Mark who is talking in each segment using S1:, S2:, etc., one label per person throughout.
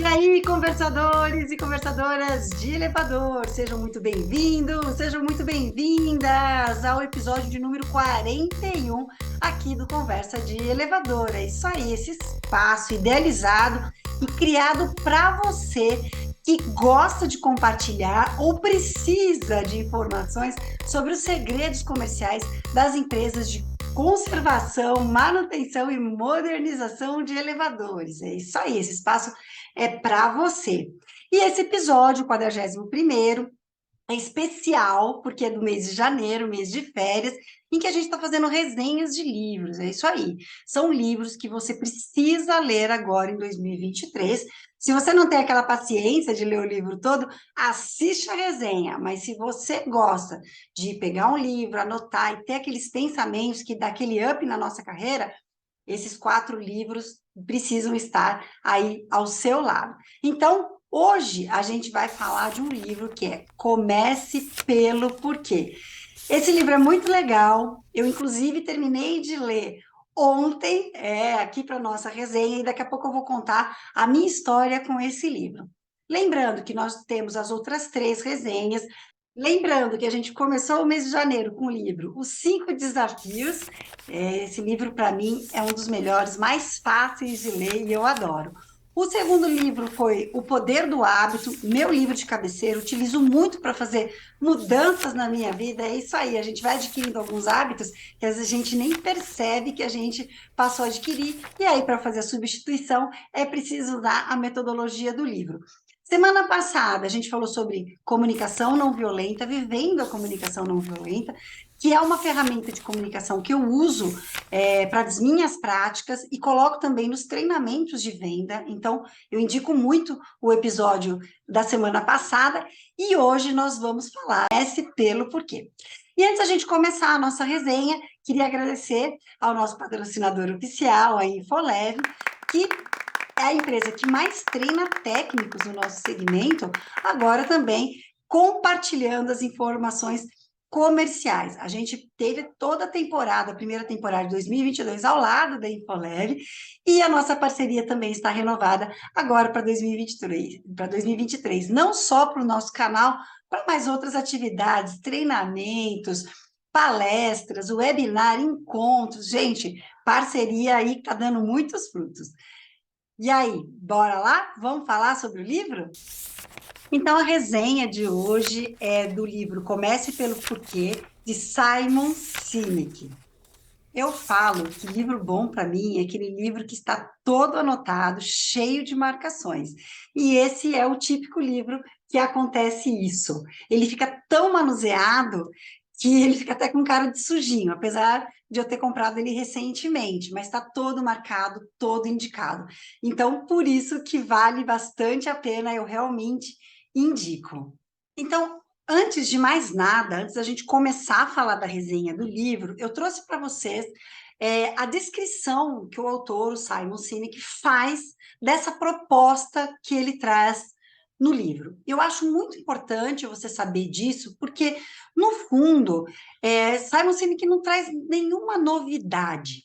S1: E aí, conversadores e conversadoras de elevador, sejam muito bem-vindos, sejam muito bem-vindas ao episódio de número 41 aqui do Conversa de Elevador. É isso aí, esse espaço idealizado e criado para você que gosta de compartilhar ou precisa de informações sobre os segredos comerciais das empresas de conservação, manutenção e modernização de elevadores. É isso aí, esse espaço é para você. E esse episódio, o 41º, é especial, porque é do mês de janeiro, mês de férias, em que a gente está fazendo resenhas de livros, é isso aí. São livros que você precisa ler agora em 2023. Se você não tem aquela paciência de ler o livro todo, assiste a resenha, mas se você gosta de pegar um livro, anotar e ter aqueles pensamentos que dá aquele up na nossa carreira, esses 4 livros precisam estar aí ao seu lado. Então, hoje a gente vai falar de um livro que é Comece pelo Porquê. Esse livro é muito legal, eu inclusive terminei de ler ontem, aqui para nossa resenha, e daqui a pouco eu vou contar a minha história com esse livro. Lembrando que nós temos as outras 3 resenhas. Lembrando que a gente começou o mês de janeiro com o livro Os 5 Desafios. Esse livro, para mim, é um dos melhores, mais fáceis de ler e eu adoro. O segundo livro foi O Poder do Hábito, meu livro de cabeceira, utilizo muito para fazer mudanças na minha vida. É isso aí, a gente vai adquirindo alguns hábitos que às vezes a gente nem percebe que a gente passou a adquirir, e aí para fazer a substituição é preciso usar a metodologia do livro. Semana passada, a gente falou sobre comunicação não violenta, vivendo a comunicação não violenta, que é uma ferramenta de comunicação que eu uso para as minhas práticas e coloco também nos treinamentos de venda. Então, eu indico muito o episódio da semana passada e hoje nós vamos falar esse pelo porquê. E antes da gente começar a nossa resenha, queria agradecer ao nosso patrocinador oficial, a Infolev, que é a empresa que mais treina técnicos no nosso segmento, agora também compartilhando as informações comerciais. A gente teve toda a temporada, a primeira temporada de 2022 ao lado da Infolev, e a nossa parceria também está renovada agora para 2023, não só para o nosso canal, para mais outras atividades, treinamentos, palestras, webinar, encontros. Gente, parceria aí que está dando muitos frutos. E aí, bora lá? Vamos falar sobre o livro? Então, a resenha de hoje é do livro Comece pelo Porquê, de Simon Sinek. Eu falo que livro bom para mim é aquele livro que está todo anotado, cheio de marcações. E esse é o típico livro que acontece isso. Ele fica tão manuseado que ele fica até com cara de sujinho, apesar de eu ter comprado ele recentemente, mas está todo marcado, todo indicado. Então, por isso que vale bastante a pena, eu realmente indico. Então, antes de mais nada, antes da gente começar a falar da resenha do livro, eu trouxe para vocês a descrição que o autor, o Simon Sinek, faz dessa proposta que ele traz no livro. Eu acho muito importante você saber disso, porque, no fundo, Simon Sinek não traz nenhuma novidade.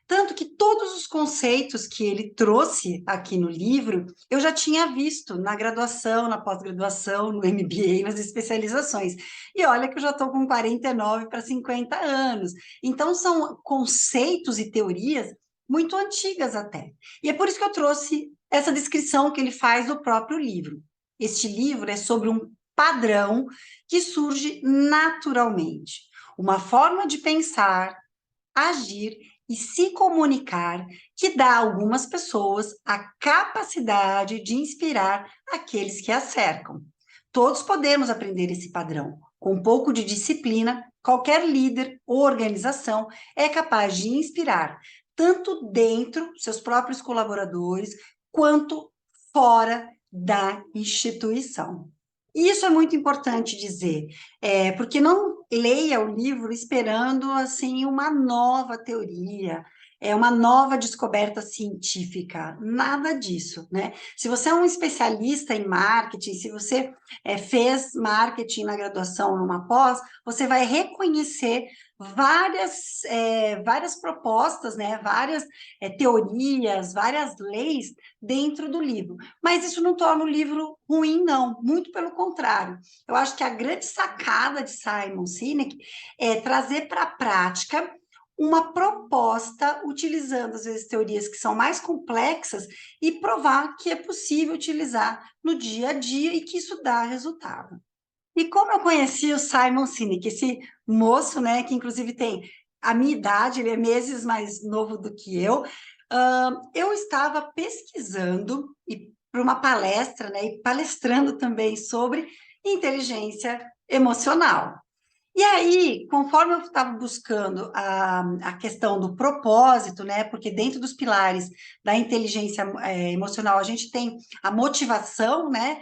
S1: Tanto que todos os conceitos que ele trouxe aqui no livro, eu já tinha visto na graduação, na pós-graduação, no MBA, nas especializações. E olha que eu já estou com 49 para 50 anos. Então, são conceitos e teorias muito antigas até. E é por isso que eu trouxe essa descrição que ele faz do próprio livro. Este livro é sobre um padrão que surge naturalmente, uma forma de pensar, agir e se comunicar que dá a algumas pessoas a capacidade de inspirar aqueles que as cercam. Todos podemos aprender esse padrão. Com um pouco de disciplina, qualquer líder ou organização é capaz de inspirar, tanto dentro seus próprios colaboradores, quanto fora da instituição. E isso é muito importante dizer, porque não leia o livro esperando assim uma nova teoria, é uma nova descoberta científica, nada disso, né? Se você é um especialista em marketing, se você fez marketing na graduação, numa pós, você vai reconhecer várias propostas, né? Várias teorias, várias leis dentro do livro. Mas isso não torna o livro ruim, não. Muito pelo contrário. Eu acho que a grande sacada de Simon Sinek é trazer para a prática uma proposta utilizando, às vezes, teorias que são mais complexas e provar que é possível utilizar no dia a dia e que isso dá resultado. E como eu conheci o Simon Sinek, esse moço, né, que inclusive tem a minha idade, ele é meses mais novo do que eu estava pesquisando e para uma palestra, né, e palestrando também sobre inteligência emocional. E aí, conforme eu estava buscando a questão do propósito, né? Porque dentro dos pilares da inteligência emocional, a gente tem a motivação, né?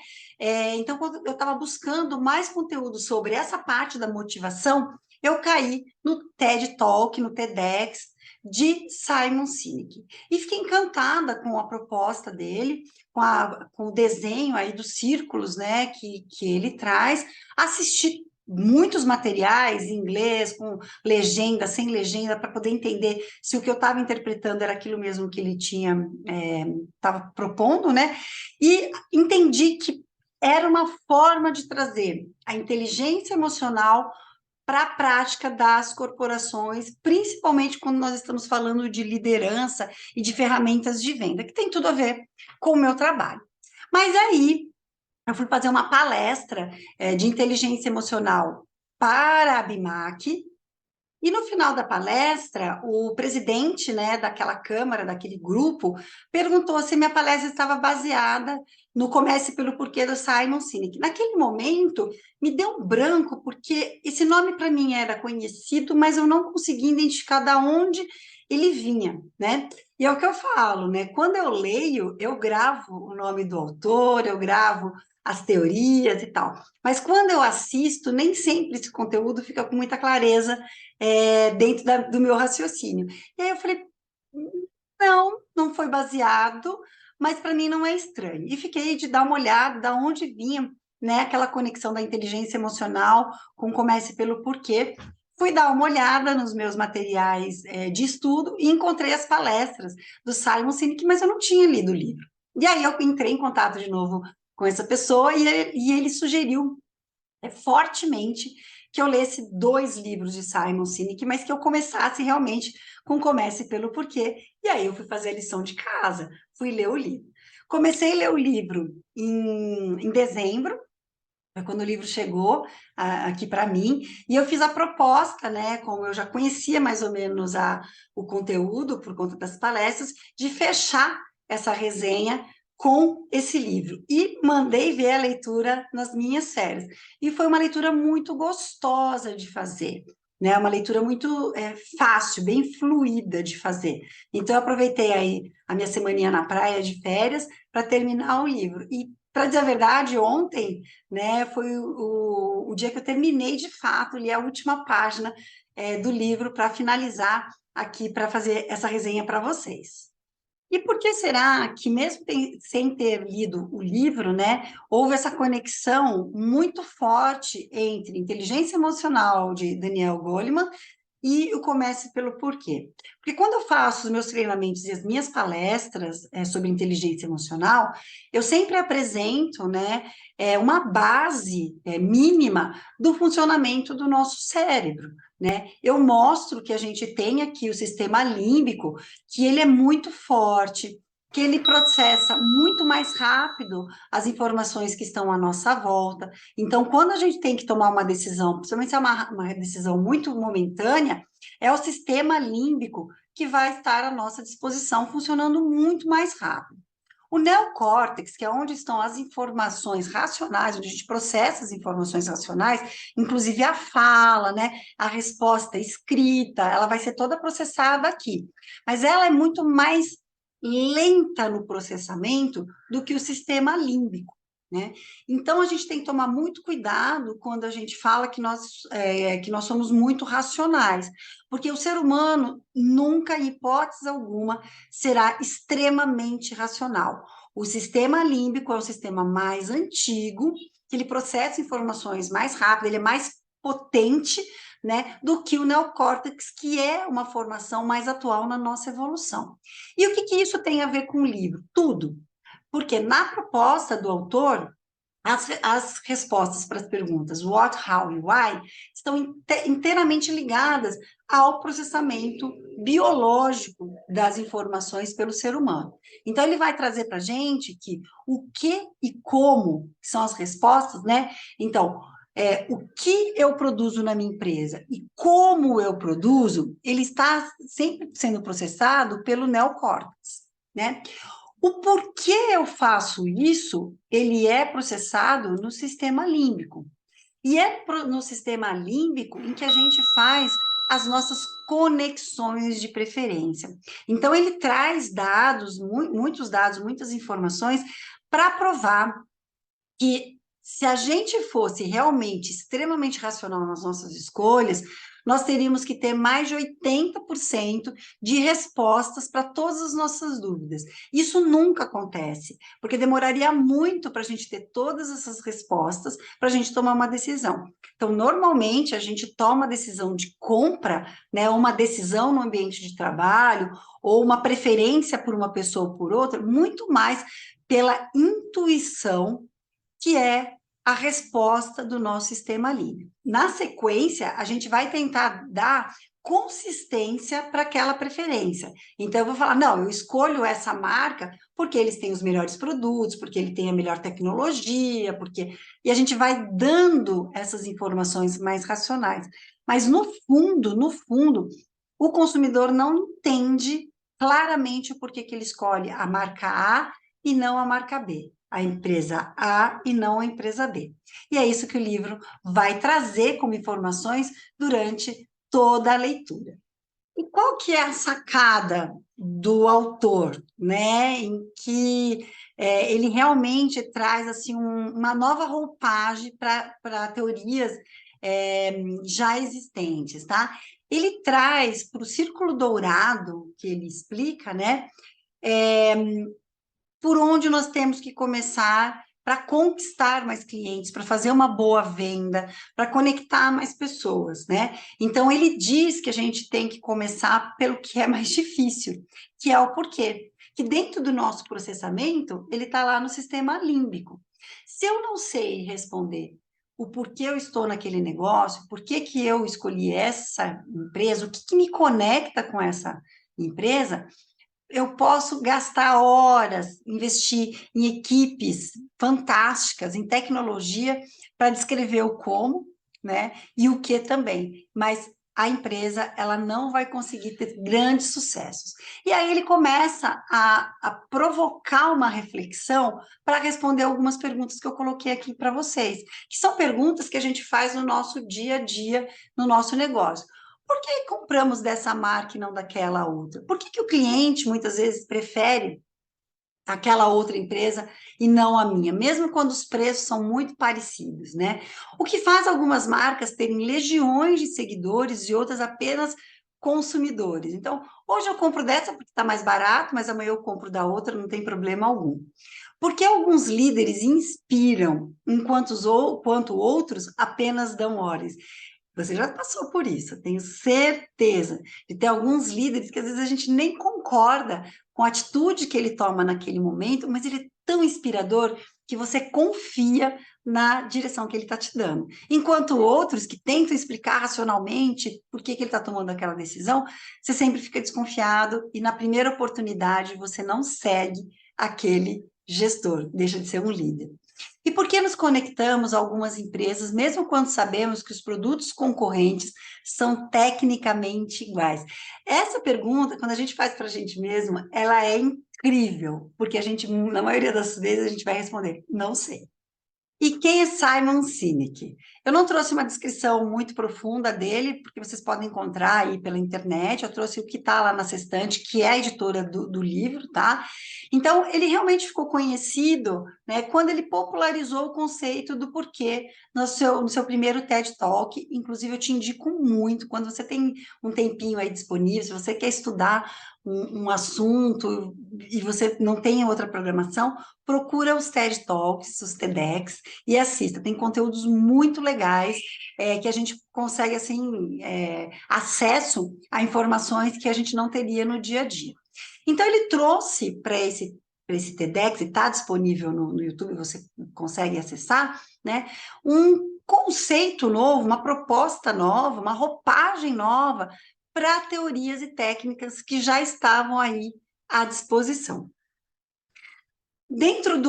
S1: Então, quando eu estava buscando mais conteúdo sobre essa parte da motivação, eu caí no TED Talk, no TEDx, de Simon Sinek. E fiquei encantada com a proposta dele, com o desenho aí dos círculos, né? Que ele traz. Assisti muitos materiais em inglês, com legenda, sem legenda, para poder entender se o que eu estava interpretando era aquilo mesmo que ele estava propondo, né? E entendi que era uma forma de trazer a inteligência emocional para a prática das corporações, principalmente quando nós estamos falando de liderança e de ferramentas de venda, que tem tudo a ver com o meu trabalho. Mas aí eu fui fazer uma palestra de inteligência emocional para a BIMAC, e no final da palestra, o presidente, né, daquela câmara, daquele grupo, perguntou se minha palestra estava baseada no Comece pelo Porquê do Simon Sinek. Naquele momento, me deu um branco, porque esse nome para mim era conhecido, mas eu não conseguia identificar de onde ele vinha, né? E é o que eu falo, né? Quando eu leio, eu gravo o nome do autor, eu gravo as teorias e tal. Mas quando eu assisto, nem sempre esse conteúdo fica com muita clareza dentro do meu raciocínio. E aí eu falei, não foi baseado, mas para mim não é estranho. E fiquei de dar uma olhada de onde vinha, né, aquela conexão da inteligência emocional com Comece pelo Porquê. Fui dar uma olhada nos meus materiais de estudo e encontrei as palestras do Simon Sinek, mas eu não tinha lido o livro. E aí eu entrei em contato de novo com essa pessoa e ele sugeriu fortemente que eu lesse 2 livros de Simon Sinek, mas que eu começasse realmente com Comece pelo Porquê. E aí eu fui fazer a lição de casa, fui ler o livro. Comecei a ler o livro em dezembro, quando o livro chegou aqui para mim, e eu fiz a proposta, né, como eu já conhecia mais ou menos o conteúdo por conta das palestras, de fechar essa resenha com esse livro. E mandei ver a leitura nas minhas férias. E foi uma leitura muito gostosa de fazer, né? Uma leitura muito fácil, bem fluida de fazer. Então, eu aproveitei aí a minha semaninha na praia de férias para terminar o livro. E, para dizer a verdade, ontem, né, foi o dia que eu terminei de fato, li a última página do livro para finalizar aqui, para fazer essa resenha para vocês. E por que será que, mesmo sem ter lido o livro, né, houve essa conexão muito forte entre inteligência emocional de Daniel Goleman e o Comece pelo Porquê? Porque quando eu faço os meus treinamentos e as minhas palestras sobre inteligência emocional, eu sempre apresento, né, uma base mínima do funcionamento do nosso cérebro, né? Eu mostro que a gente tem aqui o sistema límbico, que ele é muito forte, que ele processa muito mais rápido as informações que estão à nossa volta. Então, quando a gente tem que tomar uma decisão, principalmente se é uma decisão muito momentânea, é o sistema límbico que vai estar à nossa disposição, funcionando muito mais rápido. O neocórtex, que é onde estão as informações racionais, onde a gente processa as informações racionais, inclusive a fala, né, a resposta escrita, ela vai ser toda processada aqui. Mas ela é muito mais lenta no processamento do que o sistema límbico. né? Então, a gente tem que tomar muito cuidado quando a gente fala que nós somos muito racionais, porque o ser humano nunca, em hipótese alguma, será extremamente racional. O sistema límbico é o sistema mais antigo, que ele processa informações mais rápido, ele é mais potente, né, do que o neocórtex, que é uma formação mais atual na nossa evolução. E o que que isso tem a ver com o livro? Tudo. Porque na proposta do autor, as respostas para as perguntas what, how e why estão inteiramente ligadas ao processamento biológico das informações pelo ser humano. Então, ele vai trazer para a gente que o que e como são as respostas, né? Então, o que eu produzo na minha empresa e como eu produzo, ele está sempre sendo processado pelo neocórtex, né? O porquê eu faço isso, ele é processado no sistema límbico. E é no sistema límbico em que a gente faz as nossas conexões de preferência. Então, ele traz dados, muitos dados, muitas informações, para provar que se a gente fosse realmente extremamente racional nas nossas escolhas, nós teríamos que ter mais de 80% de respostas para todas as nossas dúvidas. Isso nunca acontece, porque demoraria muito para a gente ter todas essas respostas para a gente tomar uma decisão. Então, normalmente, a gente toma a decisão de compra, né, uma decisão no ambiente de trabalho, ou uma preferência por uma pessoa ou por outra, muito mais pela intuição, que é a resposta do nosso sistema límbico. Na sequência, a gente vai tentar dar consistência para aquela preferência. Então, eu vou falar, não, eu escolho essa marca porque eles têm os melhores produtos, porque ele tem a melhor tecnologia, porque... E a gente vai dando essas informações mais racionais. Mas, no fundo, o consumidor não entende claramente o porquê que ele escolhe a marca A e não a marca B, a empresa A e não a empresa B. E é isso que o livro vai trazer como informações durante toda a leitura. E qual que é a sacada do autor, né? Em que ele realmente traz assim uma nova roupagem para teorias já existentes, tá? Ele traz para o círculo dourado que ele explica, né? É, por onde nós temos que começar para conquistar mais clientes, para fazer uma boa venda, para conectar mais pessoas, né? Então, ele diz que a gente tem que começar pelo que é mais difícil, que é o porquê. Que dentro do nosso processamento, ele está lá no sistema límbico. Se eu não sei responder o porquê eu estou naquele negócio, por que que eu escolhi essa empresa, o que que me conecta com essa empresa, eu posso gastar horas, investir em equipes fantásticas, em tecnologia, para descrever o como, né? E o que também. Mas a empresa, ela não vai conseguir ter grandes sucessos. E aí ele começa a provocar uma reflexão para responder algumas perguntas que eu coloquei aqui para vocês, que são perguntas que a gente faz no nosso dia a dia, no nosso negócio. Por que compramos dessa marca e não daquela outra? Por que que o cliente muitas vezes prefere aquela outra empresa e não a minha, mesmo quando os preços são muito parecidos, né? O que faz algumas marcas terem legiões de seguidores e outras apenas consumidores. Então, hoje eu compro dessa porque está mais barato, mas amanhã eu compro da outra, não tem problema algum. Porque alguns líderes inspiram, quanto outros apenas dão ordens. Você já passou por isso, tenho certeza de ter alguns líderes que às vezes a gente nem concorda com a atitude que ele toma naquele momento, mas ele é tão inspirador que você confia na direção que ele está te dando. Enquanto outros que tentam explicar racionalmente por que ele está tomando aquela decisão, você sempre fica desconfiado e na primeira oportunidade você não segue aquele gestor, deixa de ser um líder. E por que nos conectamos a algumas empresas, mesmo quando sabemos que os produtos concorrentes são tecnicamente iguais? Essa pergunta, quando a gente faz para a gente mesma, ela é incrível, porque a gente, na maioria das vezes, a gente vai responder, não sei. E quem é Simon Sinek? Eu não trouxe uma descrição muito profunda dele, porque vocês podem encontrar aí pela internet. Eu trouxe o que está lá na Sextante, que é a editora do livro, tá? Então, ele realmente ficou conhecido, né, quando ele popularizou o conceito do porquê no seu primeiro TED Talk. Inclusive, eu te indico muito, quando você tem um tempinho aí disponível, se você quer estudar um assunto e você não tem outra programação, procura os TED Talks, os TEDx, e assista. Tem conteúdos muito legais que a gente consegue, assim, acesso a informações que a gente não teria no dia a dia. Então, ele trouxe para esse TEDx, e está disponível no YouTube, você consegue acessar, né, um conceito novo, uma proposta nova, uma roupagem nova para teorias e técnicas que já estavam aí à disposição. Dentro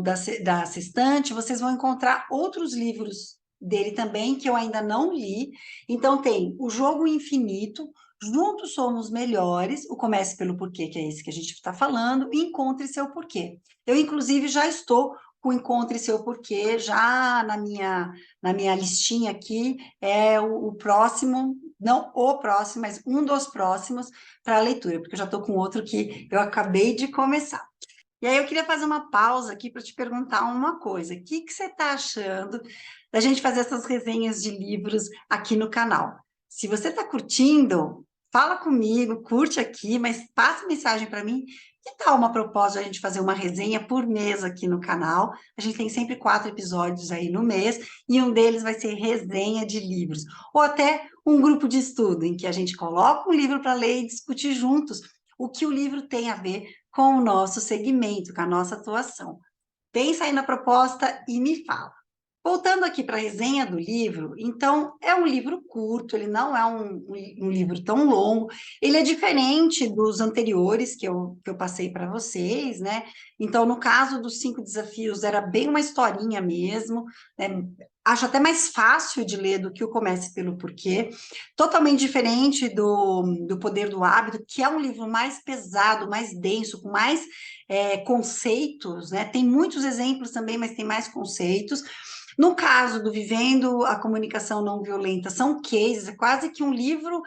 S1: da Sextante, vocês vão encontrar outros livros dele também, que eu ainda não li. Então, tem O Jogo Infinito, Juntos Somos Melhores, o Comece pelo Porquê, que é esse que a gente está falando, e Encontre Seu Porquê. Eu, inclusive, já estou com Encontre Seu Porquê, já na minha listinha aqui, é o próximo, não o próximo, mas um dos próximos para a leitura, porque eu já estou com outro que eu acabei de começar. E aí eu queria fazer uma pausa aqui para te perguntar uma coisa. O que você está achando da gente fazer essas resenhas de livros aqui no canal? Se você está curtindo, fala comigo, curte aqui, mas passa mensagem para mim. Que tal uma proposta de a gente fazer uma resenha por mês aqui no canal? A gente tem sempre 4 episódios aí no mês, e um deles vai ser resenha de livros. Ou até um grupo de estudo, em que a gente coloca um livro para ler e discutir juntos o que o livro tem a ver com o nosso segmento, com a nossa atuação. Pensa aí na proposta e me fala. Voltando aqui para a resenha do livro, então é um livro curto, ele não é um livro tão longo, ele é diferente dos anteriores que eu passei para vocês, né? Então, no caso dos 5 desafios, era bem uma historinha mesmo, né? Acho até mais fácil de ler do que o Comece pelo Porquê, totalmente diferente do Poder do Hábito, que é um livro mais pesado, mais denso, com mais conceitos, né? Tem muitos exemplos também, mas tem mais conceitos. No caso do Vivendo a Comunicação Não Violenta, são cases, é quase que um livro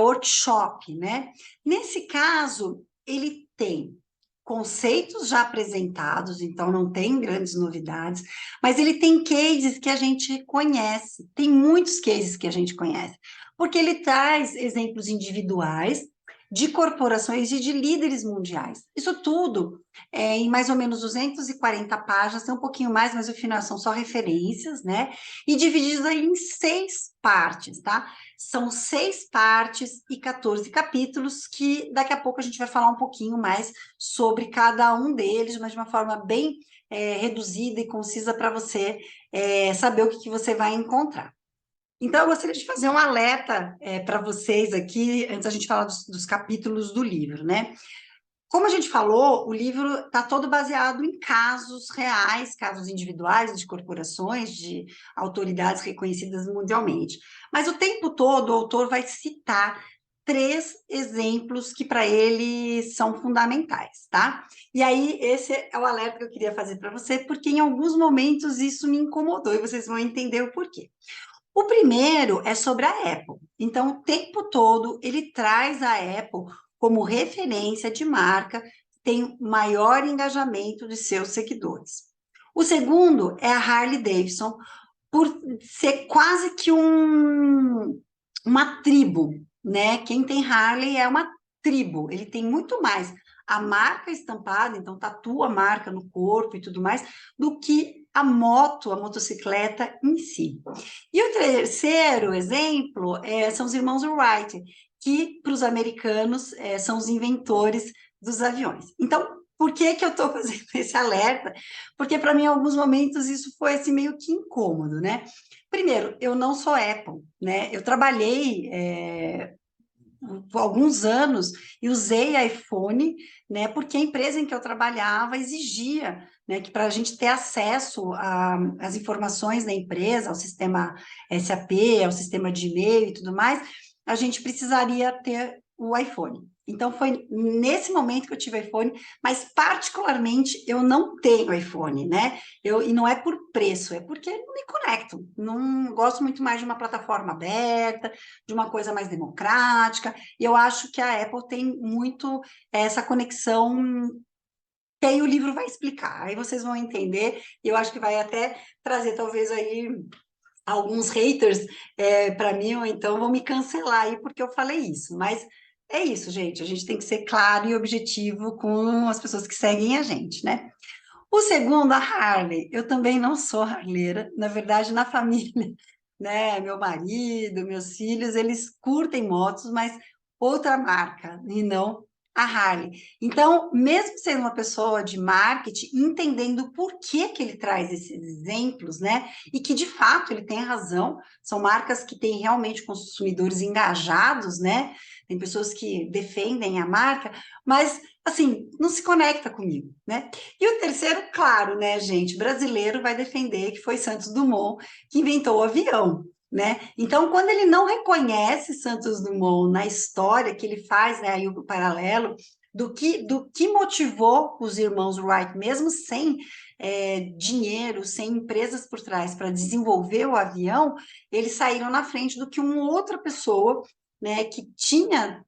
S1: workshop, né? Nesse caso, ele tem conceitos já apresentados, então não tem grandes novidades, mas ele tem cases que a gente conhece, tem muitos cases que a gente conhece, porque ele traz exemplos individuais de corporações e de líderes mundiais. Isso tudo em mais ou menos 240 páginas, tem um pouquinho mais, mas no final são só referências, né? E divididos aí em 6 partes, tá? São 6 partes e 14 capítulos, que daqui a pouco a gente vai falar um pouquinho mais sobre cada um deles, mas de uma forma bem reduzida e concisa para você saber o que você vai encontrar. Então, eu gostaria de fazer um alerta para vocês aqui, antes da gente falar dos capítulos do livro, né? Como a gente falou, o livro está todo baseado em casos reais, casos individuais de corporações, de autoridades reconhecidas mundialmente. Mas o tempo todo o autor vai citar 3 exemplos que para ele são fundamentais, tá? E aí, esse é o alerta que eu queria fazer para você, porque em alguns momentos isso me incomodou e vocês vão entender o porquê. O primeiro é sobre a Apple. Então, o tempo todo ele traz a Apple como referência de marca que tem maior engajamento de seus seguidores. O segundo é a Harley Davidson, por ser quase que uma tribo, né? Quem tem Harley é uma tribo, ele tem muito mais a marca estampada, então tatua a marca no corpo e tudo mais, do que a moto, a motocicleta em si. E o terceiro exemplo são os irmãos Wright, que para os americanos são os inventores dos aviões. Então, por que eu estou fazendo esse alerta? Porque para mim, em alguns momentos, isso foi assim, meio que incômodo, né? Primeiro, eu não sou Apple, né? Eu trabalhei por alguns anos e usei iPhone, né? Porque a empresa em que eu trabalhava exigia, né, que para a gente ter acesso às informações da empresa, ao sistema SAP, ao sistema de e-mail e tudo mais, a gente precisaria ter o iPhone. Então, foi nesse momento que eu tive iPhone, mas particularmente eu não tenho iPhone, né? E não é por preço, é porque não me conecto. Não gosto muito mais de uma plataforma aberta, de uma coisa mais democrática. E eu acho que a Apple tem muito essa conexão que aí o livro vai explicar. Aí vocês vão entender, e eu acho que vai até trazer talvez aí alguns haters para mim, ou então vão me cancelar aí porque eu falei isso. Mas é isso, gente. A gente tem que ser claro e objetivo com as pessoas que seguem a gente, né? O segundo, a Harley. Eu também não sou harleira. Na verdade, na família, né? Meu marido, meus filhos, eles curtem motos, mas outra marca, e não a Harley. Então, mesmo sendo uma pessoa de marketing, entendendo por que que ele traz esses exemplos, né? E que, de fato, ele tem razão. São marcas que têm realmente consumidores engajados, né? Tem pessoas que defendem a marca, mas, assim, não se conecta comigo, né? E o terceiro, claro, né, gente, brasileiro vai defender que foi Santos Dumont que inventou o avião, né? Então, quando ele não reconhece Santos Dumont na história que ele faz, né, aí o paralelo do que motivou os irmãos Wright, mesmo sem dinheiro, sem empresas por trás para desenvolver o avião, eles saíram na frente do que uma outra pessoa, né, que tinha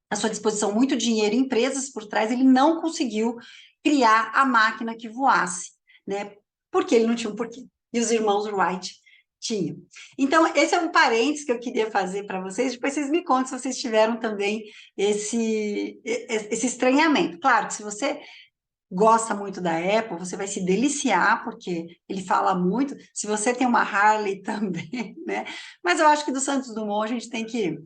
S1: à sua disposição muito dinheiro, empresas por trás, ele não conseguiu criar a máquina que voasse, né? Porque ele não tinha um porquê. E os irmãos Wright tinham. Então, esse é um parênteses que eu queria fazer para vocês. Depois vocês me contam se vocês tiveram também esse estranhamento. Claro que se você gosta muito da Apple, você vai se deliciar, porque ele fala muito. Se você tem uma Harley também, né? Mas eu acho que do Santos Dumont a gente tem que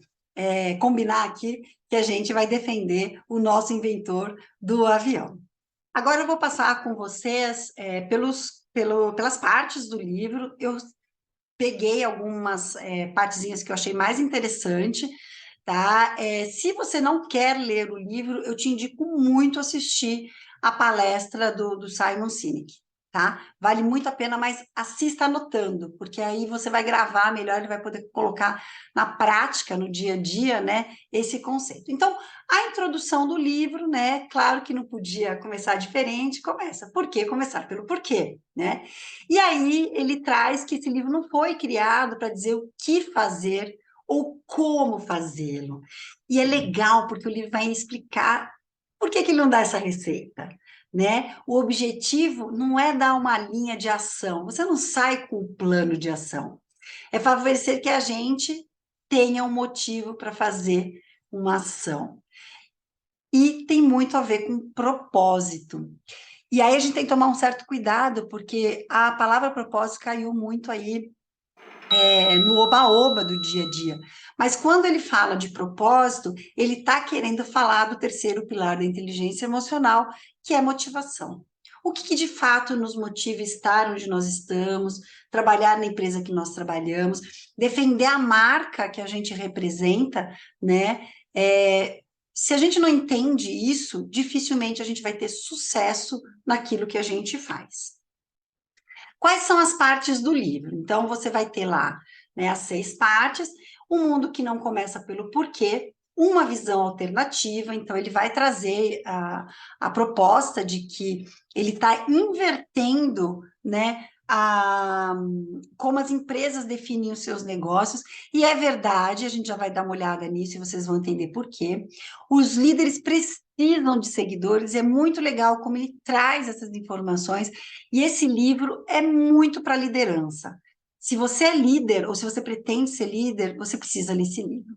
S1: combinar aqui que a gente vai defender o nosso inventor do avião. Agora eu vou passar com vocês pelas partes do livro. Eu peguei algumas partezinhas que eu achei mais interessante, tá? Se você não quer ler o livro, eu te indico muito assistir a palestra do Simon Sinek, tá? Vale muito a pena, mas assista anotando, porque aí você vai gravar melhor, ele vai poder colocar na prática, no dia a dia, né, esse conceito. Então, a introdução do livro, né, claro que não podia começar diferente, começa. Por que começar? Pelo porquê, né? E aí ele traz que esse livro não foi criado para dizer o que fazer ou como fazê-lo. E é legal, porque o livro vai explicar por que que ele não dá essa receita, né? O objetivo não é dar uma linha de ação, você não sai com um plano de ação. É favorecer que a gente tenha um motivo para fazer uma ação. E tem muito a ver com propósito. E aí a gente tem que tomar um certo cuidado, porque a palavra propósito caiu muito aí no oba-oba do dia a dia. Mas quando ele fala de propósito, ele está querendo falar do terceiro pilar da inteligência emocional, que é motivação. O que de fato nos motiva a estar onde nós estamos, trabalhar na empresa que nós trabalhamos, defender a marca que a gente representa, né? Se a gente não entende isso, dificilmente a gente vai ter sucesso naquilo que a gente faz. Quais são as partes do livro? Então, você vai ter lá, né, as 6 partes, um mundo que não começa pelo porquê, uma visão alternativa, então ele vai trazer a proposta de que ele está invertendo, né, como as empresas definem os seus negócios, e é verdade, a gente já vai dar uma olhada nisso e vocês vão entender por quê. Os líderes precisam de seguidores, é muito legal como ele traz essas informações, e esse livro é muito para liderança. Se você é líder, ou se você pretende ser líder, você precisa ler esse livro.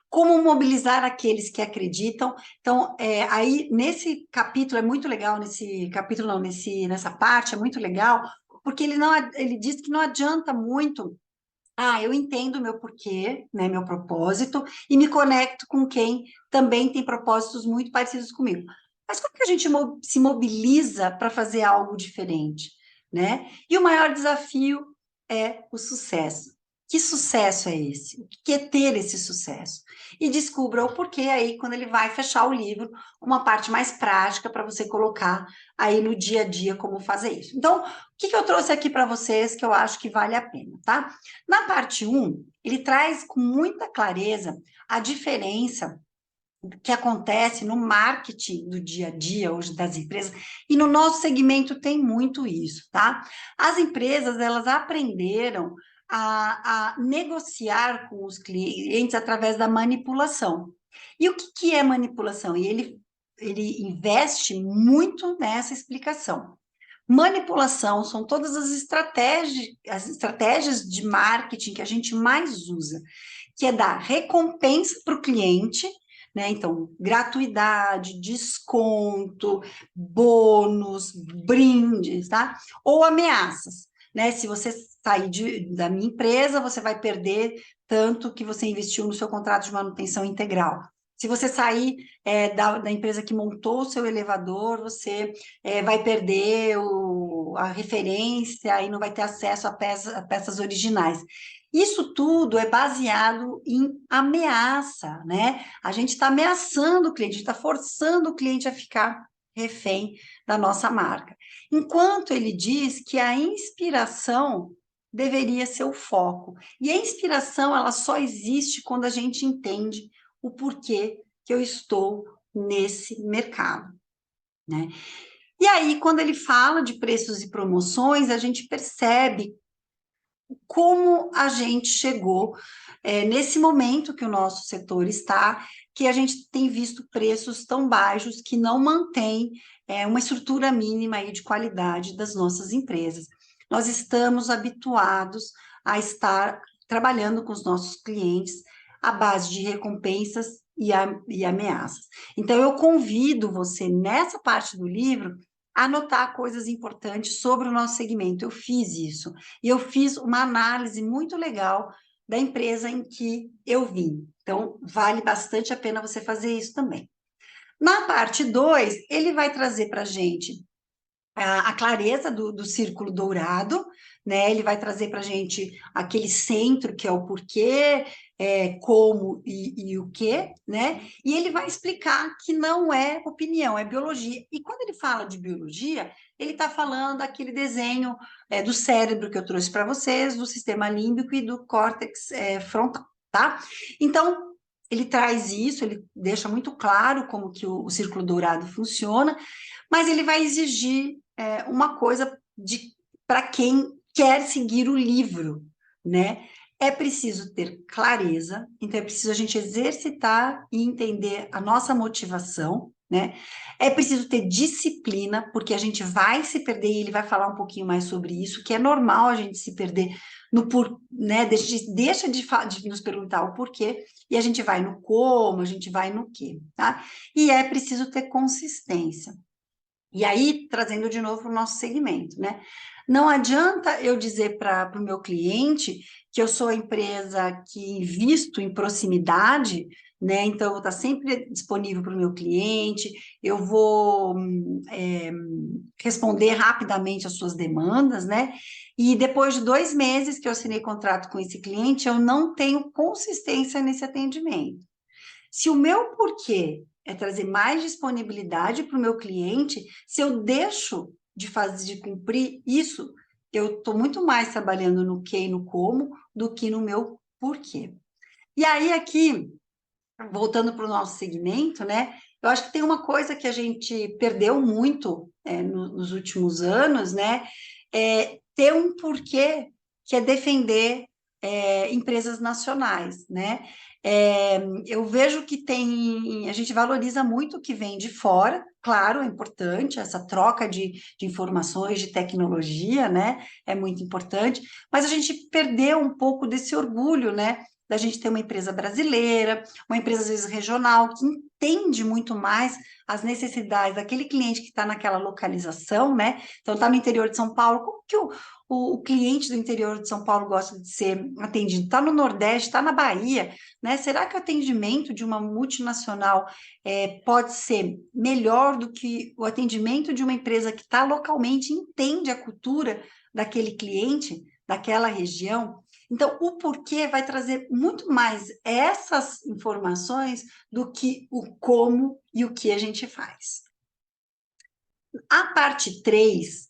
S1: Como mobilizar aqueles que acreditam. Então, aí, nesse capítulo, é muito legal, nesse capítulo, não, nessa parte, é muito legal, porque ele diz que não adianta muito. Eu entendo o meu porquê, né, meu propósito, e me conecto com quem também tem propósitos muito parecidos comigo. Mas como que a gente se mobiliza para fazer algo diferente, né? E o maior desafio é o sucesso. Que sucesso é esse? O que é ter esse sucesso? E descubra o porquê aí, quando ele vai fechar o livro, uma parte mais prática para você colocar aí no dia a dia como fazer isso. Então, o que eu trouxe aqui para vocês que eu acho que vale a pena, tá? Na parte 1, ele traz com muita clareza a diferença que acontece no marketing do dia a dia hoje das empresas, e no nosso segmento tem muito isso, tá? As empresas, elas aprenderam a negociar com os clientes através da manipulação. E o que é manipulação? E ele investe muito nessa explicação. Manipulação são todas as estratégias de marketing que a gente mais usa, que é dar recompensa para o cliente, né? Então, gratuidade, desconto, bônus, brindes, tá? Ou ameaças, né? Se você sair da minha empresa, você vai perder tanto que você investiu no seu contrato de manutenção integral. Se você sair da empresa que montou o seu elevador, você vai perder a referência e não vai ter acesso a peças originais. Isso tudo é baseado em ameaça, né? A gente está ameaçando o cliente, está forçando o cliente a ficar refém da nossa marca. Enquanto ele diz que a inspiração deveria ser o foco. E a inspiração, ela só existe quando a gente entende o porquê que eu estou nesse mercado, né? E aí, quando ele fala de preços e promoções, a gente percebe como a gente chegou nesse momento que o nosso setor está, que a gente tem visto preços tão baixos que não mantém uma estrutura mínima aí de qualidade das nossas empresas. Nós estamos habituados a estar trabalhando com os nossos clientes à base de recompensas e ameaças. Então, eu convido você, nessa parte do livro, a anotar coisas importantes sobre o nosso segmento. Eu fiz isso. E eu fiz uma análise muito legal da empresa em que eu vim. Então, vale bastante a pena você fazer isso também. Na parte 2, ele vai trazer para a gente a clareza do círculo dourado, né? Ele vai trazer para a gente aquele centro que é o porquê, como e o quê, né? E ele vai explicar que não é opinião, é biologia. E quando ele fala de biologia, ele está falando daquele desenho do cérebro que eu trouxe para vocês, do sistema límbico e do córtex frontal, tá? Então, ele traz isso, ele deixa muito claro como que o círculo dourado funciona, mas ele vai exigir uma coisa para quem quer seguir o livro, né? É preciso ter clareza, então é preciso a gente exercitar e entender a nossa motivação, né? É preciso ter disciplina, porque a gente vai se perder, e ele vai falar um pouquinho mais sobre isso, que é normal a gente se perder né? Deixa de nos perguntar o porquê, e a gente vai no como, a gente vai no quê, tá? E é preciso ter consistência. E aí, trazendo de novo para o nosso segmento, né? Não adianta eu dizer para o meu cliente que eu sou a empresa que invisto em proximidade, né? Então, eu vou estar sempre disponível para o meu cliente, eu vou responder rapidamente às suas demandas, né? E depois de 2 meses que eu assinei contrato com esse cliente, eu não tenho consistência nesse atendimento. Se o meu porquê é trazer mais disponibilidade para o meu cliente, se eu deixo de cumprir isso, eu estou muito mais trabalhando no que e no como do que no meu porquê. E aí, aqui, voltando para o nosso segmento, né? Eu acho que tem uma coisa que a gente perdeu muito nos últimos anos, né? É ter um porquê que é defender empresas nacionais, né? Eu vejo que a gente valoriza muito o que vem de fora, claro, é importante, essa troca de informações, de tecnologia, né? É muito importante, mas a gente perdeu um pouco desse orgulho, né? Da gente ter uma empresa brasileira, uma empresa às vezes regional, que entende muito mais as necessidades daquele cliente que está naquela localização, né? Então, está no interior de São Paulo, como que o cliente do interior de São Paulo gosta de ser atendido? Está no Nordeste, está na Bahia, né? Será que o atendimento de uma multinacional pode ser melhor do que o atendimento de uma empresa que está localmente, entende a cultura daquele cliente, daquela região? Então, o porquê vai trazer muito mais essas informações do que o como e o que a gente faz. A parte 3,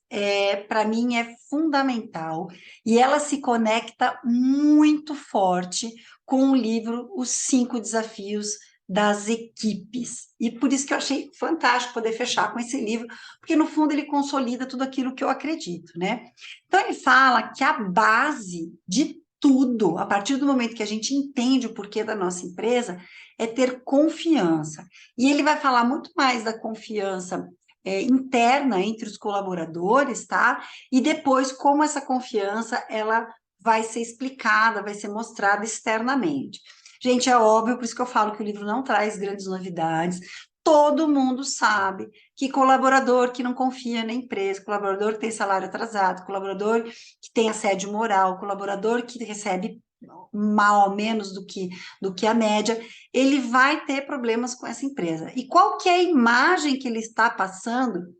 S1: para mim, é fundamental e ela se conecta muito forte com o livro Os 5 Desafios das Equipes. E por isso que eu achei fantástico poder fechar com esse livro, porque no fundo ele consolida tudo aquilo que eu acredito, né? Então ele fala que a base de tudo, a partir do momento que a gente entende o porquê da nossa empresa, é ter confiança. E ele vai falar muito mais da confiança interna entre os colaboradores, tá? E depois como essa confiança ela vai ser explicada, vai ser mostrada externamente. Gente, é óbvio, por isso que eu falo que o livro não traz grandes novidades. Todo mundo sabe que colaborador que não confia na empresa, colaborador que tem salário atrasado, colaborador que tem assédio moral, colaborador que recebe mal menos do que a média, ele vai ter problemas com essa empresa. E qual que é a imagem que ele está passando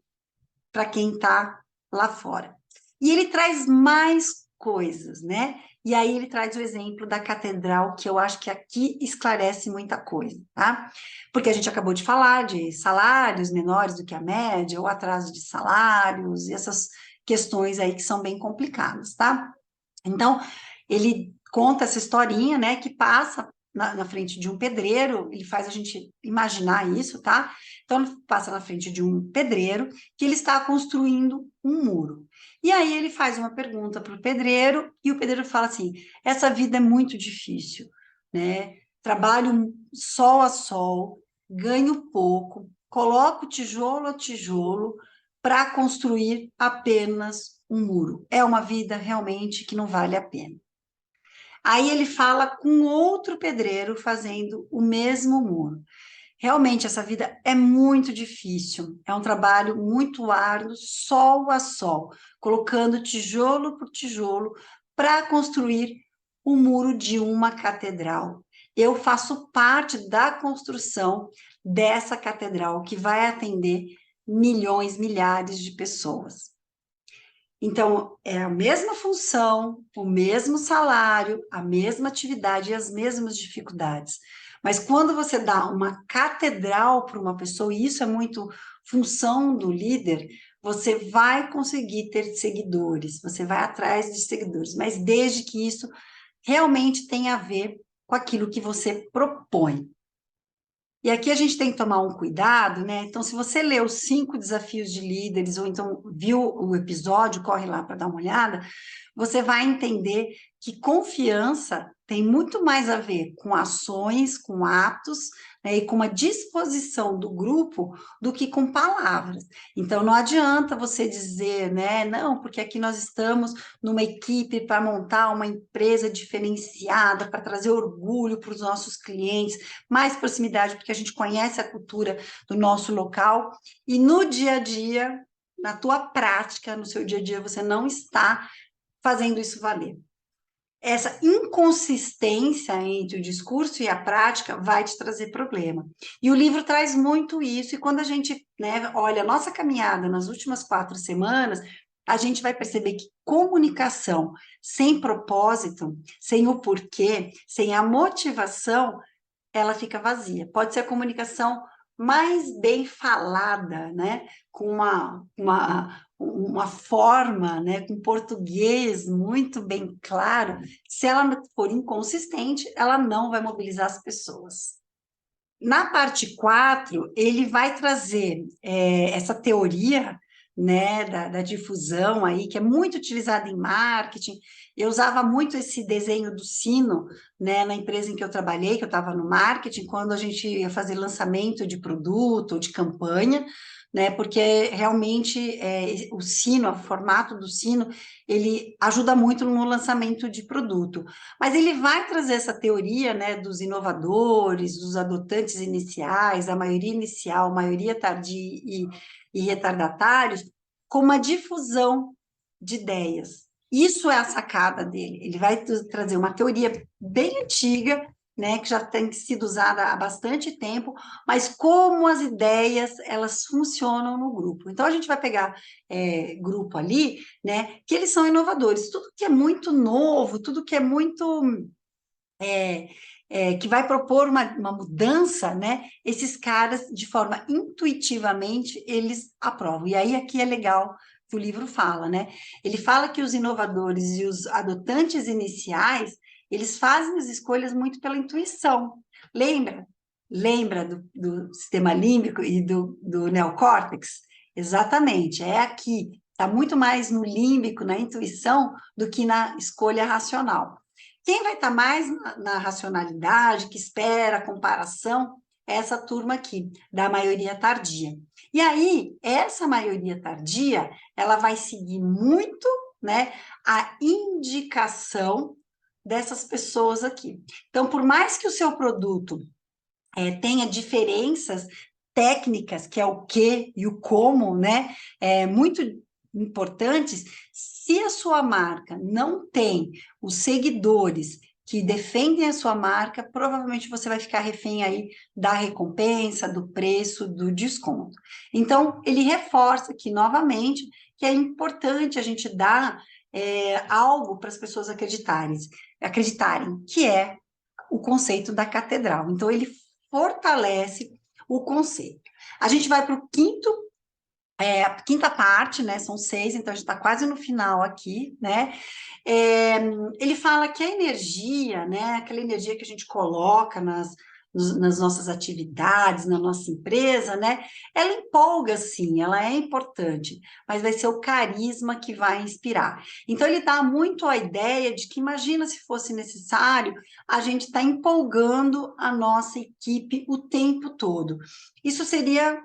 S1: para quem está lá fora? E ele traz mais coisas, né? E aí ele traz o exemplo da catedral, que eu acho que aqui esclarece muita coisa, tá? Porque a gente acabou de falar de salários menores do que a média, ou atraso de salários, e essas questões aí que são bem complicadas, tá? Então, ele conta essa historinha, né, que passa na frente de um pedreiro, ele faz a gente imaginar isso, tá? Então, ele passa na frente de um pedreiro que ele está construindo um muro. E aí ele faz uma pergunta para o pedreiro, e o pedreiro fala assim, essa vida é muito difícil, né? Trabalho sol a sol, ganho pouco, coloco tijolo a tijolo para construir apenas um muro. É uma vida realmente que não vale a pena. Aí ele fala com outro pedreiro fazendo o mesmo muro. Realmente, essa vida é muito difícil, é um trabalho muito árduo, sol a sol, colocando tijolo por tijolo para construir o muro de uma catedral. Eu faço parte da construção dessa catedral que vai atender milhões, milhares de pessoas. Então, é a mesma função, o mesmo salário, a mesma atividade e as mesmas dificuldades. Mas quando você dá uma catedral para uma pessoa, e isso é muito função do líder, você vai conseguir ter seguidores, você vai atrás de seguidores, mas desde que isso realmente tenha a ver com aquilo que você propõe. E aqui a gente tem que tomar um cuidado, né? Então, se você leu os 5 desafios de líderes, ou então viu o episódio, corre lá para dar uma olhada, você vai entender que confiança tem muito mais a ver com ações, com atos, né, e com uma disposição do grupo do que com palavras. Então, não adianta você dizer, né, não, porque aqui nós estamos numa equipe para montar uma empresa diferenciada, para trazer orgulho para os nossos clientes, mais proximidade, porque a gente conhece a cultura do nosso local, e no dia a dia, na tua prática, no seu dia a dia, você não está fazendo isso valer. Essa inconsistência entre o discurso e a prática vai te trazer problema. E o livro traz muito isso, e quando a gente, né, olha a nossa caminhada nas últimas 4 semanas, a gente vai perceber que comunicação sem propósito, sem o porquê, sem a motivação, ela fica vazia. Pode ser a comunicação mais bem falada, né? Com uma forma, né? Com português muito bem claro. Se ela for inconsistente, ela não vai mobilizar as pessoas. Na parte 4, ele vai trazer essa teoria, né, da difusão aí, que é muito utilizada em marketing. Eu usava muito esse desenho do sino, né, na empresa em que eu trabalhei, que eu estava no marketing, quando a gente ia fazer lançamento de produto ou de campanha, né, porque realmente o sino, o formato do sino, ele ajuda muito no lançamento de produto. Mas ele vai trazer essa teoria, né, dos inovadores, dos adotantes iniciais, a maioria inicial, maioria tardia e retardatários, com uma difusão de ideias. Isso é a sacada dele. Ele vai trazer uma teoria bem antiga, né, que já tem sido usada há bastante tempo, mas como as ideias, elas funcionam no grupo. Então, a gente vai pegar grupo ali, né, que eles são inovadores. Tudo que é muito novo, tudo que é muito... que vai propor uma mudança, né? Esses caras, de forma intuitivamente, eles aprovam. E aí aqui é legal que o livro fala, né? Ele fala que os inovadores e os adotantes iniciais, eles fazem as escolhas muito pela intuição. Lembra? Lembra do sistema límbico e do neocórtex? Exatamente, é aqui. Está muito mais no límbico, na intuição, do que na escolha racional. Quem vai estar mais na racionalidade, que espera a comparação, é essa turma aqui, da maioria tardia. E aí, essa maioria tardia, ela vai seguir muito, né, a indicação dessas pessoas aqui. Então, por mais que o seu produto tenha diferenças técnicas, que é o que e o como, né, muito importantes, se a sua marca não tem os seguidores que defendem a sua marca, provavelmente você vai ficar refém aí da recompensa, do preço, do desconto. Então, ele reforça aqui novamente que é importante a gente dar algo para as pessoas acreditarem, que é o conceito da catedral. Então, ele fortalece o conceito. A gente vai para o a quinta parte, né? São 6, então a gente está quase no final aqui, né? Ele fala que a energia, né? Aquela energia que a gente coloca nas nossas atividades, na nossa empresa, né? Ela empolga, sim, ela é importante, mas vai ser o carisma que vai inspirar. Então, ele dá muito a ideia de que, imagina se fosse necessário, a gente está empolgando a nossa equipe o tempo todo. Isso seria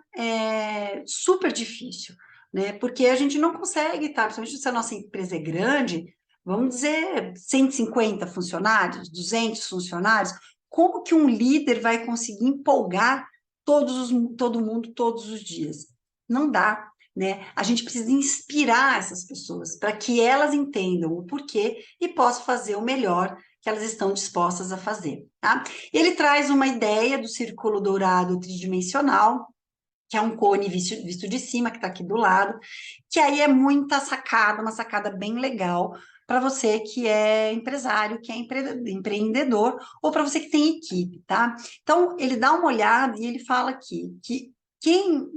S1: super difícil, né? Porque a gente não consegue, tá? Principalmente se a nossa empresa é grande, vamos dizer 150 funcionários, 200 funcionários, como que um líder vai conseguir empolgar todo mundo todos os dias? Não dá, né? A gente precisa inspirar essas pessoas para que elas entendam o porquê e possam fazer o melhor que elas estão dispostas a fazer, tá? Ele traz uma ideia do círculo dourado tridimensional, que é um cone visto de cima, que está aqui do lado, que aí é muita sacada, uma sacada bem legal para você que é empresário, que é empreendedor, ou para você que tem equipe, tá? Então, ele dá uma olhada e ele fala aqui que quem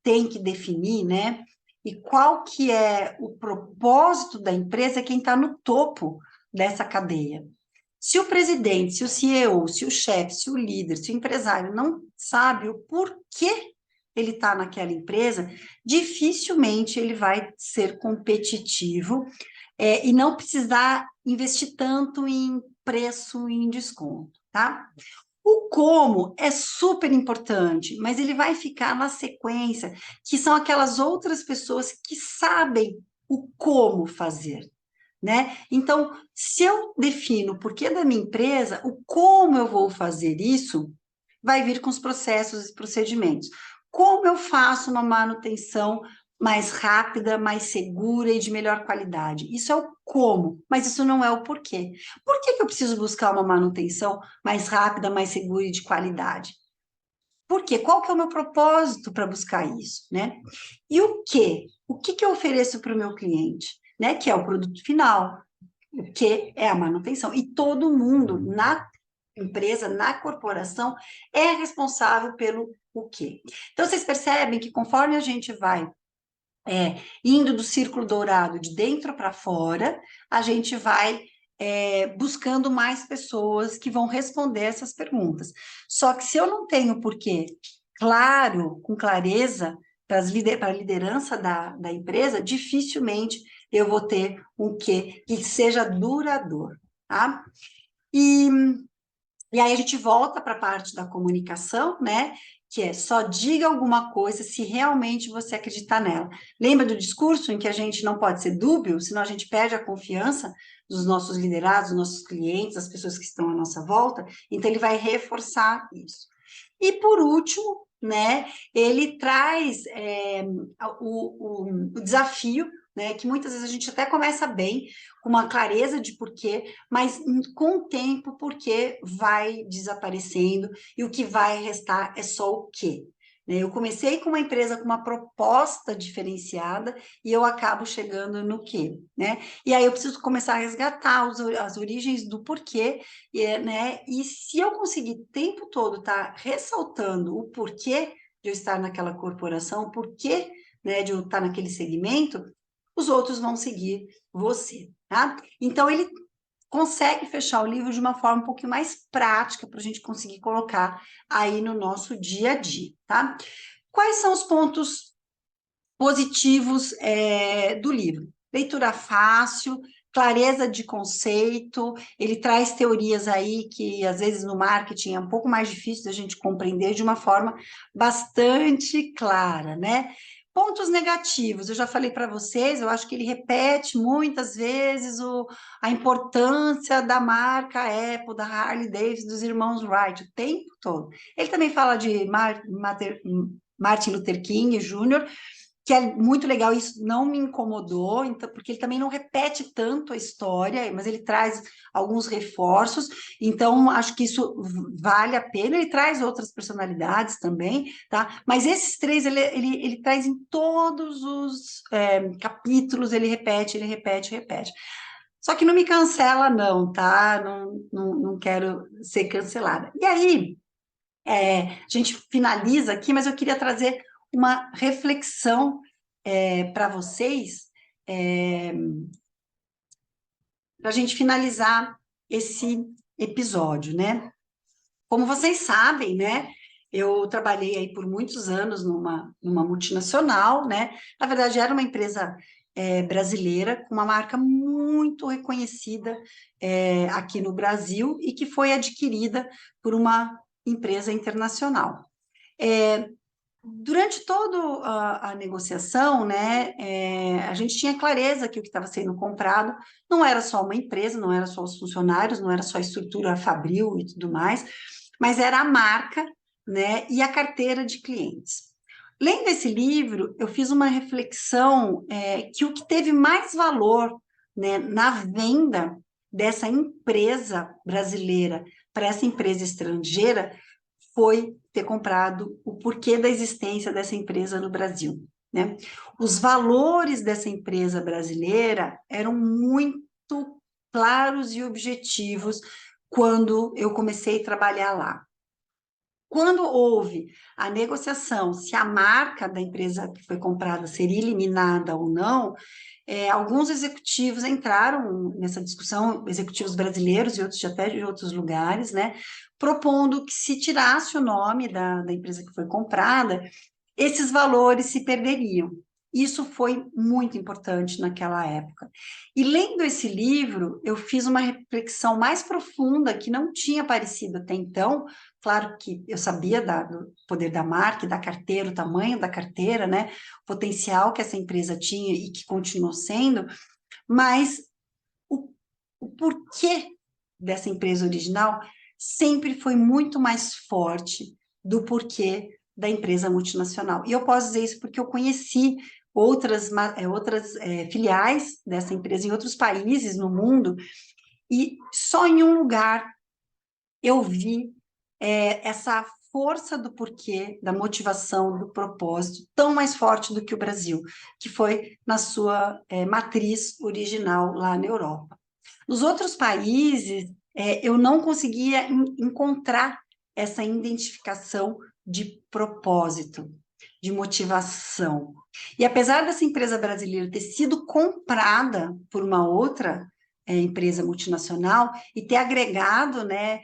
S1: tem que definir, né, e qual que é o propósito da empresa é quem está no topo dessa cadeia. Se o presidente, se o CEO, se o chefe, se o líder, se o empresário não sabe o porquê ele está naquela empresa, dificilmente ele vai ser competitivo e não precisar investir tanto em preço e em desconto, tá? O como é super importante, mas ele vai ficar na sequência, que são aquelas outras pessoas que sabem o como fazer, né? Então, se eu defino o porquê da minha empresa, o como eu vou fazer isso vai vir com os processos e procedimentos. Como eu faço uma manutenção mais rápida, mais segura e de melhor qualidade? Isso é o como, mas isso não é o porquê. Por que que eu preciso buscar uma manutenção mais rápida, mais segura e de qualidade? Por quê? Qual que é o meu propósito para buscar isso, né? E o quê? O que que eu ofereço para o meu cliente, né? Que é o produto final, que é a manutenção. E todo mundo na empresa, na corporação, é responsável pelo o quê. Então, vocês percebem que conforme a gente vai indo do círculo dourado de dentro para fora, a gente vai buscando mais pessoas que vão responder essas perguntas. Só que se eu não tenho porquê claro, com clareza, para a liderança da empresa, dificilmente eu vou ter um quê que seja duradouro, tá? E aí a gente volta para a parte da comunicação, né? Que é só diga alguma coisa se realmente você acreditar nela. Lembra do discurso em que a gente não pode ser dúbio, senão a gente perde a confiança dos nossos liderados, dos nossos clientes, das pessoas que estão à nossa volta? Então, ele vai reforçar isso. E, por último, né, ele traz o desafio né? Que muitas vezes a gente até começa bem, com uma clareza de porquê, mas com o tempo, o porquê vai desaparecendo e o que vai restar é só o quê. Né? Eu comecei com uma empresa com uma proposta diferenciada e eu acabo chegando no quê, né? E aí eu preciso começar a resgatar as origens do porquê, né? E se eu conseguir o tempo todo estar ressaltando o porquê de eu estar naquela corporação, o porquê, né, de eu estar naquele segmento, os outros vão seguir você, tá? Então, ele consegue fechar o livro de uma forma um pouquinho mais prática para a gente conseguir colocar aí no nosso dia a dia, tá? Quais são os pontos positivos do livro? Leitura fácil, clareza de conceito, ele traz teorias aí que às vezes no marketing é um pouco mais difícil da gente compreender de uma forma bastante clara, né? Pontos negativos, eu já falei para vocês, eu acho que ele repete muitas vezes a importância da marca Apple, da Harley Davidson, dos irmãos Wright, o tempo todo. Ele também fala de Martin Luther King Jr., que é muito legal, isso não me incomodou, então, porque ele também não repete tanto a história, mas ele traz alguns reforços, então acho que isso vale a pena, ele traz outras personalidades também, tá? Mas esses três ele traz em todos os capítulos, ele repete, ele repete, repete. Só que não me cancela, não, tá? Não quero ser cancelada. E aí, a gente finaliza aqui, mas eu queria trazer uma reflexão para vocês, para a gente finalizar esse episódio, né? Como vocês sabem, né? Eu trabalhei aí por muitos anos numa multinacional, né? Na verdade, era uma empresa brasileira com uma marca muito reconhecida aqui no Brasil e que foi adquirida por uma empresa internacional. Durante toda a negociação, né, a gente tinha clareza que o que estava sendo comprado não era só uma empresa, não era só os funcionários, não era só a estrutura fabril e tudo mais, mas era a marca, né, e a carteira de clientes. Lendo esse livro, eu fiz uma reflexão que o que teve mais valor, né, na venda dessa empresa brasileira para essa empresa estrangeira foi ter comprado o porquê da existência dessa empresa no Brasil, né? Os valores dessa empresa brasileira eram muito claros e objetivos quando eu comecei a trabalhar lá. Quando houve a negociação, se a marca da empresa que foi comprada seria eliminada ou não, alguns executivos entraram nessa discussão, executivos brasileiros e outros até de outros lugares, né, propondo que se tirasse o nome da empresa que foi comprada, esses valores se perderiam. Isso foi muito importante naquela época. E lendo esse livro, eu fiz uma reflexão mais profunda que não tinha aparecido até então. Claro que eu sabia do poder da marca, da carteira, o tamanho da carteira, né? O potencial que essa empresa tinha e que continuou sendo, mas o porquê dessa empresa original sempre foi muito mais forte do porquê da empresa multinacional. E eu posso dizer isso porque eu conheci outras filiais dessa empresa em outros países no mundo, e só em um lugar eu vi essa força do porquê, da motivação, do propósito, tão mais forte do que o Brasil, que foi na sua matriz original lá na Europa. Nos outros países, eu não conseguia encontrar essa identificação de propósito, de motivação. E apesar dessa empresa brasileira ter sido comprada por uma outra empresa multinacional e ter agregado, né,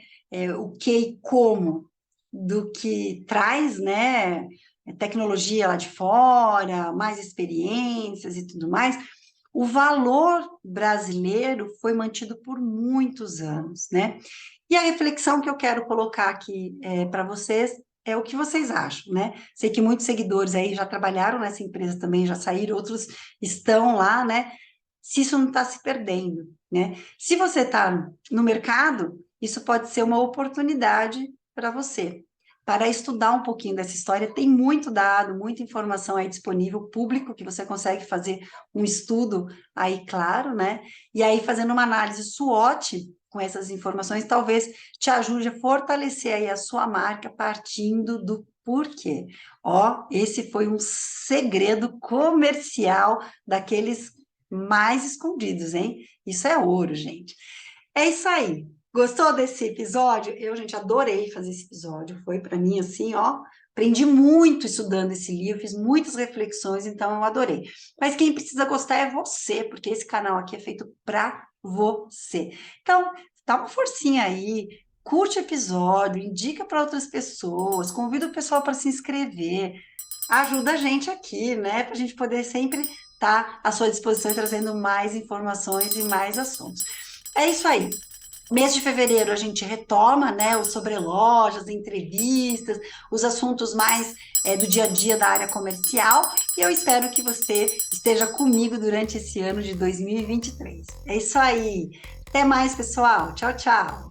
S1: o que e como do que traz, né, tecnologia lá de fora, mais experiências e tudo mais, o valor brasileiro foi mantido por muitos anos, né? E a reflexão que eu quero colocar aqui para vocês é o que vocês acham, né? Sei que muitos seguidores aí já trabalharam nessa empresa também, já saíram, outros estão lá, né? Se isso não está se perdendo, né? Se você está no mercado, isso pode ser uma oportunidade para você. para estudar um pouquinho dessa história. Tem muito dado, muita informação aí disponível, público, que você consegue fazer um estudo aí, claro, né? E aí, fazendo uma análise SWOT com essas informações, talvez te ajude a fortalecer aí a sua marca partindo do porquê. Ó, esse foi um segredo comercial daqueles mais escondidos, hein? Isso é ouro, gente. É isso aí. Gostou desse episódio? Eu, gente, adorei fazer esse episódio. Foi para mim assim, ó. Aprendi muito estudando esse livro, fiz muitas reflexões, então eu adorei. Mas quem precisa gostar é você, porque esse canal aqui é feito para você. Então, dá uma forcinha aí, curte o episódio, indica para outras pessoas, convida o pessoal para se inscrever, ajuda a gente aqui, né? Para a gente poder sempre estar à sua disposição e trazendo mais informações e mais assuntos. É isso aí. Mês de fevereiro a gente retoma, né, os sobrelojas, entrevistas, os assuntos mais do dia a dia da área comercial, e eu espero que você esteja comigo durante esse ano de 2023. É isso aí. Até mais, pessoal. Tchau, tchau.